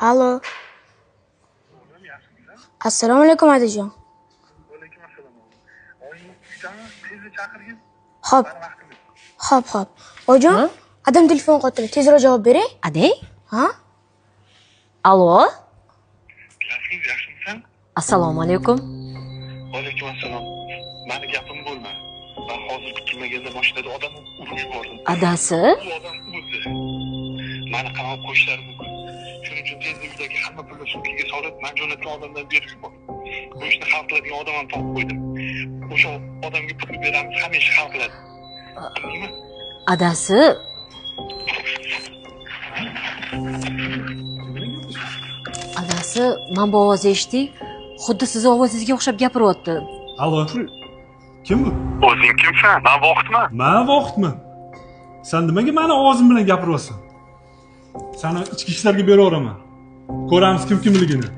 Alo. Assalomu alaykum adajon. Alaykum assalom. Oying uchami? Tezda chaqirgin. Xo'p. Xo'p. Ojon, adam telefon qotdi. Tezroq javob bering. Adey? Ha? Alo? Yaxshimisan? Assalomu alaykum. Alaykum assalom. Mani gapim bo'lma. Men hozir kutilmaganda mashinada odam urib yubordim. Adasi? Bu odam o'zi. Mani qamab qo'yishlari mumkin. Shuning uchun tezlikdagi hamma pulni sumkaga solib, men jo'natgan odamdan berib yubordim. Bu ishni hal qiladigan odam ham topib qo'ydim. O'sha odamga pul beramiz, hamisha hal qiladi. Nima? Adasi? Adasi, men bu ovozni eshitdim. Xuddi siz ovozingizga o'xshab gapiryapti. Alo. Kim bu? O'zing kimsan? Men vaqtman. Men vaqtman. Sen nimaga meni ovozim bilan gapiryapsan? Seni ichki ishlarga beraveraman. Ko'ramiz kim kimligini.